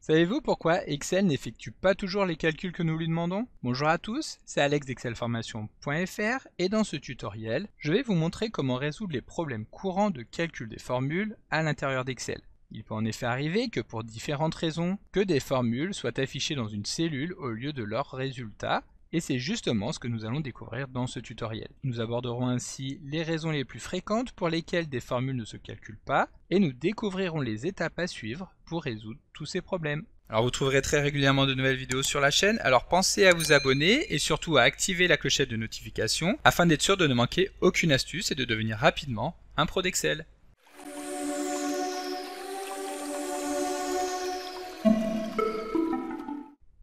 Savez-vous pourquoi Excel n'effectue pas toujours les calculs que nous lui demandons? Bonjour à tous, c'est Alex d'excelformation.fr et dans ce tutoriel, je vais vous montrer comment résoudre les problèmes courants de calcul des formules à l'intérieur d'Excel. Il peut en effet arriver que pour différentes raisons, que des formules soient affichées dans une cellule au lieu de leurs résultats, et c'est justement ce que nous allons découvrir dans ce tutoriel. Nous aborderons ainsi les raisons les plus fréquentes pour lesquelles des formules ne se calculent pas, et nous découvrirons les étapes à suivre pour résoudre tous ces problèmes. Alors vous trouverez très régulièrement de nouvelles vidéos sur la chaîne, alors pensez à vous abonner et surtout à activer la clochette de notification afin d'être sûr de ne manquer aucune astuce et de devenir rapidement un pro d'Excel.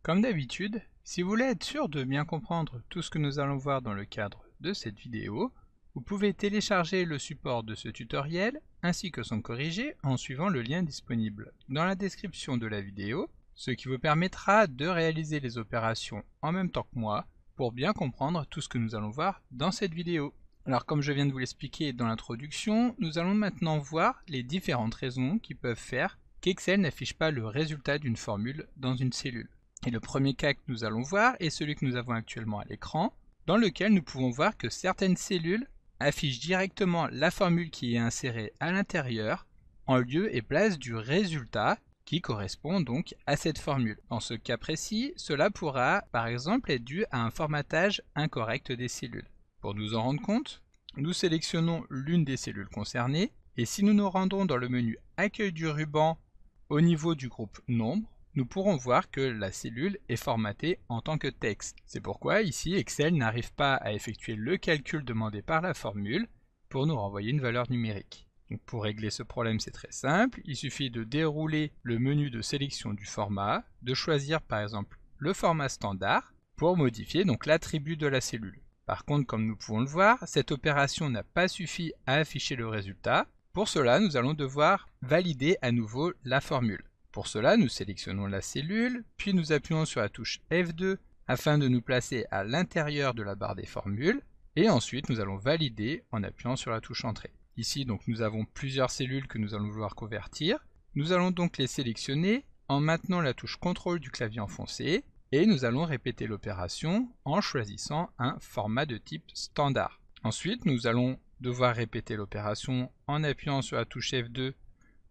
Comme d'habitude, si vous voulez être sûr de bien comprendre tout ce que nous allons voir dans le cadre de cette vidéo, vous pouvez télécharger le support de ce tutoriel ainsi que son corrigé en suivant le lien disponible dans la description de la vidéo, ce qui vous permettra de réaliser les opérations en même temps que moi pour bien comprendre tout ce que nous allons voir dans cette vidéo. Alors comme je viens de vous l'expliquer dans l'introduction, nous allons maintenant voir les différentes raisons qui peuvent faire qu'Excel n'affiche pas le résultat d'une formule dans une cellule. Et le premier cas que nous allons voir est celui que nous avons actuellement à l'écran, dans lequel nous pouvons voir que certaines cellules affichent directement la formule qui est insérée à l'intérieur, en lieu et place du résultat qui correspond donc à cette formule. Dans ce cas précis, cela pourra par exemple être dû à un formatage incorrect des cellules. Pour nous en rendre compte, nous sélectionnons l'une des cellules concernées, et si nous nous rendons dans le menu Accueil du ruban au niveau du groupe Nombre, nous pourrons voir que la cellule est formatée en tant que texte. C'est pourquoi ici Excel n'arrive pas à effectuer le calcul demandé par la formule pour nous renvoyer une valeur numérique. Donc pour régler ce problème, c'est très simple, il suffit de dérouler le menu de sélection du format, de choisir par exemple le format standard pour modifier donc l'attribut de la cellule. Par contre, comme nous pouvons le voir, cette opération n'a pas suffi à afficher le résultat. Pour cela, nous allons devoir valider à nouveau la formule. Pour cela, nous sélectionnons la cellule, puis nous appuyons sur la touche F2 afin de nous placer à l'intérieur de la barre des formules, et ensuite nous allons valider en appuyant sur la touche Entrée. Ici, donc, nous avons plusieurs cellules que nous allons vouloir convertir. Nous allons donc les sélectionner en maintenant la touche CTRL du clavier enfoncé, et nous allons répéter l'opération en choisissant un format de type standard. Ensuite, nous allons devoir répéter l'opération en appuyant sur la touche F2,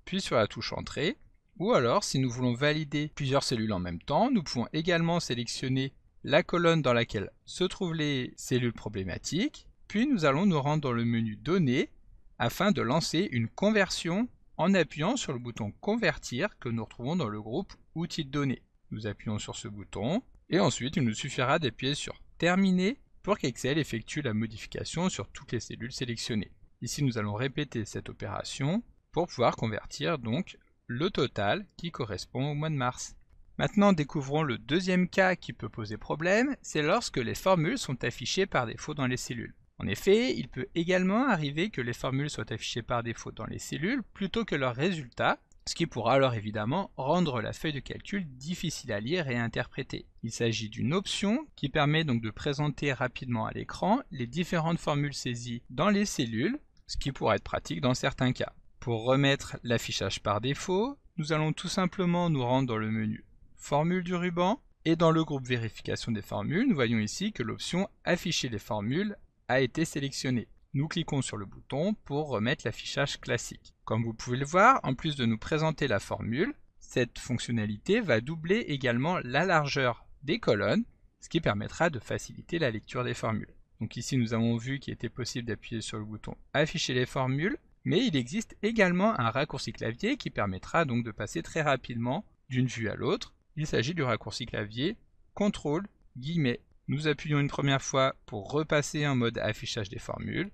puis sur la touche Entrée. Ou alors, si nous voulons valider plusieurs cellules en même temps, nous pouvons également sélectionner la colonne dans laquelle se trouvent les cellules problématiques, puis nous allons nous rendre dans le menu Données afin de lancer une conversion en appuyant sur le bouton Convertir que nous retrouvons dans le groupe Outils de données. Nous appuyons sur ce bouton et ensuite il nous suffira d'appuyer sur Terminer pour qu'Excel effectue la modification sur toutes les cellules sélectionnées. Ici, nous allons répéter cette opération pour pouvoir convertir donc le total qui correspond au mois de mars. Maintenant, découvrons le deuxième cas qui peut poser problème, c'est lorsque les formules sont affichées par défaut dans les cellules. En effet, il peut également arriver que les formules soient affichées par défaut dans les cellules plutôt que leurs résultats, ce qui pourra alors évidemment rendre la feuille de calcul difficile à lire et à interpréter. Il s'agit d'une option qui permet donc de présenter rapidement à l'écran les différentes formules saisies dans les cellules, ce qui pourra être pratique dans certains cas. Pour remettre l'affichage par défaut, nous allons tout simplement nous rendre dans le menu Formule du ruban et dans le groupe Vérification des formules, nous voyons ici que l'option Afficher les formules a été sélectionnée. Nous cliquons sur le bouton pour remettre l'affichage classique. Comme vous pouvez le voir, en plus de nous présenter la formule, cette fonctionnalité va doubler également la largeur des colonnes, ce qui permettra de faciliter la lecture des formules. Donc ici nous avons vu qu'il était possible d'appuyer sur le bouton Afficher les formules, mais il existe également un raccourci clavier qui permettra donc de passer très rapidement d'une vue à l'autre. Il s'agit du raccourci clavier CTRL-. Nous appuyons une première fois pour repasser en mode affichage des formules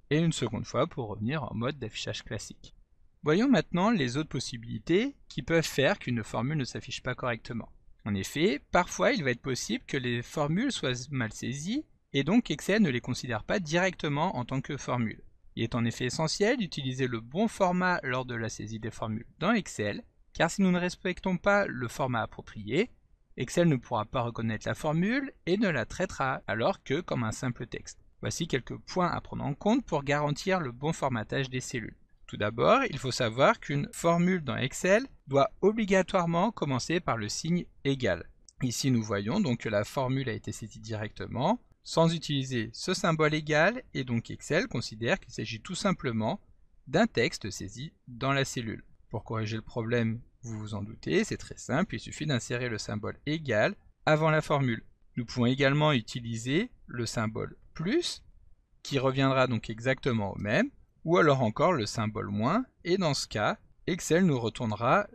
et une seconde fois pour revenir en mode d'affichage classique. Voyons maintenant les autres possibilités qui peuvent faire qu'une formule ne s'affiche pas correctement. En effet, parfois il va être possible que les formules soient mal saisies et donc Excel ne les considère pas directement en tant que formule. Il est en effet essentiel d'utiliser le bon format lors de la saisie des formules dans Excel, car si nous ne respectons pas le format approprié, Excel ne pourra pas reconnaître la formule et ne la traitera alors que comme un simple texte. Voici quelques points à prendre en compte pour garantir le bon formatage des cellules. Tout d'abord, il faut savoir qu'une formule dans Excel doit obligatoirement commencer par le signe égal. Ici, nous voyons donc que la formule a été saisie directement, sans utiliser ce symbole égal, et donc Excel considère qu'il s'agit tout simplement d'un texte saisi dans la cellule. Pour corriger le problème, vous vous en doutez, c'est très simple, il suffit d'insérer le symbole égal avant la formule. Nous pouvons également utiliser le symbole plus, qui reviendra donc exactement au même, ou alors encore le symbole moins, et dans ce cas, Excel nous retournera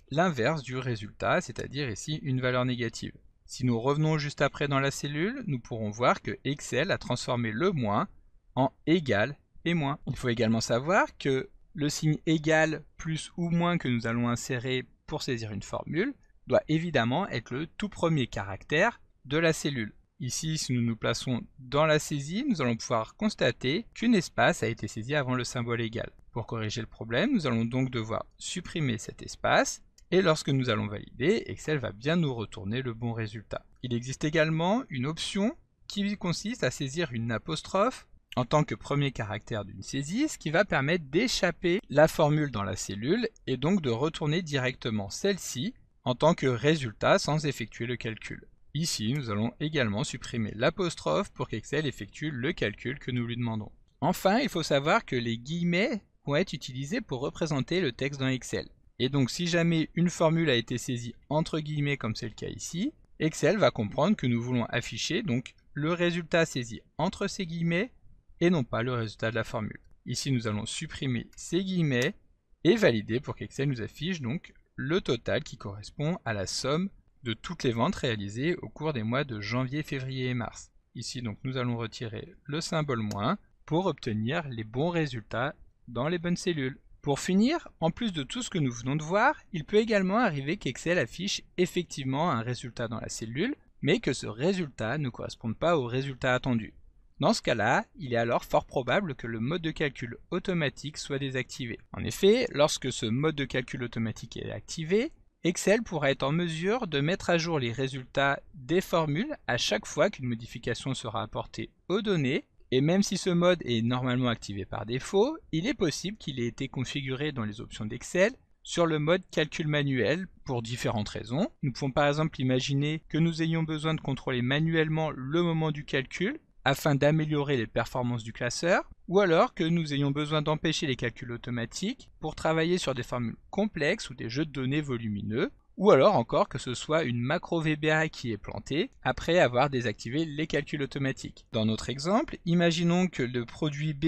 l'inverse du résultat, c'est-à-dire ici une valeur négative. Si nous revenons juste après dans la cellule, nous pourrons voir que Excel a transformé le moins en égal et moins. Il faut également savoir que le signe égal, plus ou moins que nous allons insérer pour saisir une formule doit évidemment être le tout premier caractère de la cellule. Ici, si nous nous plaçons dans la saisie, nous allons pouvoir constater qu'un espace a été saisi avant le symbole égal. Pour corriger le problème, nous allons donc devoir supprimer cet espace, et lorsque nous allons valider, Excel va bien nous retourner le bon résultat. Il existe également une option qui consiste à saisir une apostrophe en tant que premier caractère d'une saisie, ce qui va permettre d'échapper la formule dans la cellule et donc de retourner directement celle-ci en tant que résultat sans effectuer le calcul. Ici, nous allons également supprimer l'apostrophe pour qu'Excel effectue le calcul que nous lui demandons. Enfin, il faut savoir que les guillemets vont être utilisés pour représenter le texte dans Excel. Et donc, si jamais une formule a été saisie entre guillemets comme c'est le cas ici, Excel va comprendre que nous voulons afficher donc le résultat saisi entre ces guillemets et non pas le résultat de la formule. Ici, nous allons supprimer ces guillemets et valider pour qu'Excel nous affiche donc le total qui correspond à la somme de toutes les ventes réalisées au cours des mois de janvier, février et mars. Ici, donc, nous allons retirer le symbole moins pour obtenir les bons résultats dans les bonnes cellules. Pour finir, en plus de tout ce que nous venons de voir, il peut également arriver qu'Excel affiche effectivement un résultat dans la cellule, mais que ce résultat ne corresponde pas au résultat attendu. Dans ce cas-là, il est alors fort probable que le mode de calcul automatique soit désactivé. En effet, lorsque ce mode de calcul automatique est activé, Excel pourra être en mesure de mettre à jour les résultats des formules à chaque fois qu'une modification sera apportée aux données, et même si ce mode est normalement activé par défaut, il est possible qu'il ait été configuré dans les options d'Excel sur le mode calcul manuel pour différentes raisons. Nous pouvons par exemple imaginer que nous ayons besoin de contrôler manuellement le moment du calcul, afin d'améliorer les performances du classeur, ou alors que nous ayons besoin d'empêcher les calculs automatiques pour travailler sur des formules complexes ou des jeux de données volumineux, ou alors encore que ce soit une macro VBA qui est plantée après avoir désactivé les calculs automatiques. Dans notre exemple, imaginons que le produit B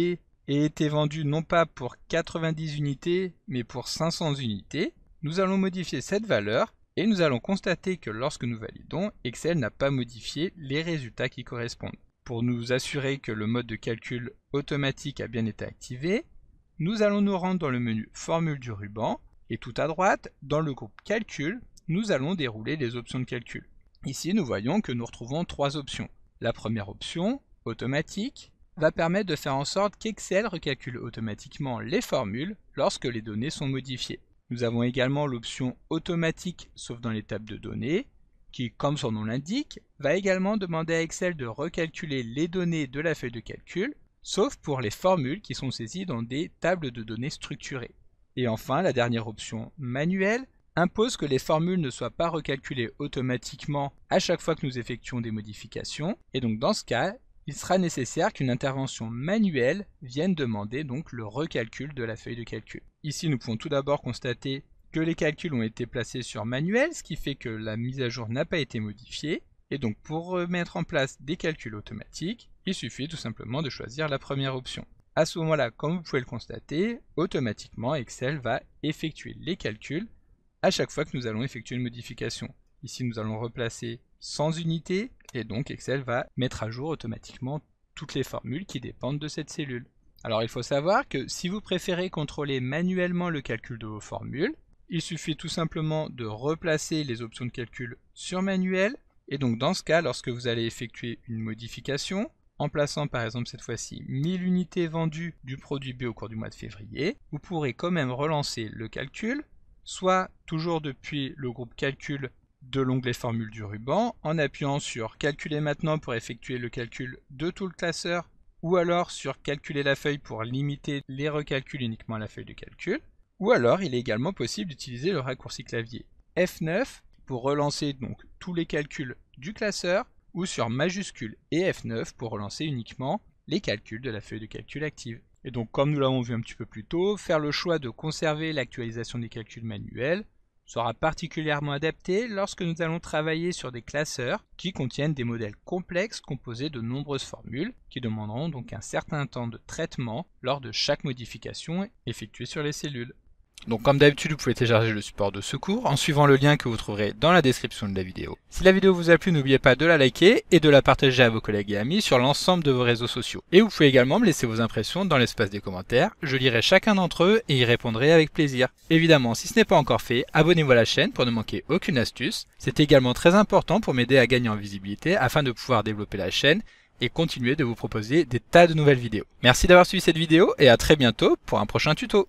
ait été vendu non pas pour 90 unités, mais pour 500 unités. Nous allons modifier cette valeur et nous allons constater que lorsque nous validons, Excel n'a pas modifié les résultats qui correspondent. Pour nous assurer que le mode de calcul automatique a bien été activé, nous allons nous rendre dans le menu Formule du ruban et tout à droite, dans le groupe Calcul, nous allons dérouler les options de calcul. Ici, nous voyons que nous retrouvons trois options. La première option, Automatique, va permettre de faire en sorte qu'Excel recalcule automatiquement les formules lorsque les données sont modifiées. Nous avons également l'option Automatique sauf dans les tables de données, qui, comme son nom l'indique, va également demander à Excel de recalculer les données de la feuille de calcul, sauf pour les formules qui sont saisies dans des tables de données structurées. Et enfin, la dernière option, Manuel, impose que les formules ne soient pas recalculées automatiquement à chaque fois que nous effectuons des modifications, et donc dans ce cas, il sera nécessaire qu'une intervention manuelle vienne demander donc le recalcul de la feuille de calcul. Ici, nous pouvons tout d'abord constater que les calculs ont été placés sur manuel, ce qui fait que la mise à jour n'a pas été modifiée. Et donc pour mettre en place des calculs automatiques, il suffit tout simplement de choisir la première option. À ce moment-là, comme vous pouvez le constater, automatiquement Excel va effectuer les calculs à chaque fois que nous allons effectuer une modification. Ici nous allons replacer 100 unités et donc Excel va mettre à jour automatiquement toutes les formules qui dépendent de cette cellule. Alors il faut savoir que si vous préférez contrôler manuellement le calcul de vos formules, il suffit tout simplement de replacer les options de calcul sur manuel, et donc dans ce cas, lorsque vous allez effectuer une modification, en plaçant par exemple cette fois-ci 1000 unités vendues du produit B au cours du mois de février, vous pourrez quand même relancer le calcul, soit toujours depuis le groupe calcul de l'onglet formule du ruban, en appuyant sur calculer maintenant pour effectuer le calcul de tout le classeur ou alors sur calculer la feuille pour limiter les recalculs uniquement à la feuille de calcul, ou alors il est également possible d'utiliser le raccourci clavier F9 pour relancer donc tous les calculs du classeur, ou sur majuscule et F9 pour relancer uniquement les calculs de la feuille de calcul active. Et donc comme nous l'avons vu un petit peu plus tôt, faire le choix de conserver l'actualisation des calculs manuels sera particulièrement adapté lorsque nous allons travailler sur des classeurs qui contiennent des modèles complexes composés de nombreuses formules qui demanderont donc un certain temps de traitement lors de chaque modification effectuée sur les cellules. Donc comme d'habitude, vous pouvez télécharger le support de ce cours en suivant le lien que vous trouverez dans la description de la vidéo. Si la vidéo vous a plu, n'oubliez pas de la liker et de la partager à vos collègues et amis sur l'ensemble de vos réseaux sociaux. Et vous pouvez également me laisser vos impressions dans l'espace des commentaires, je lirai chacun d'entre eux et y répondrai avec plaisir. Évidemment, si ce n'est pas encore fait, abonnez-vous à la chaîne pour ne manquer aucune astuce. C'est également très important pour m'aider à gagner en visibilité afin de pouvoir développer la chaîne et continuer de vous proposer des tas de nouvelles vidéos. Merci d'avoir suivi cette vidéo et à très bientôt pour un prochain tuto.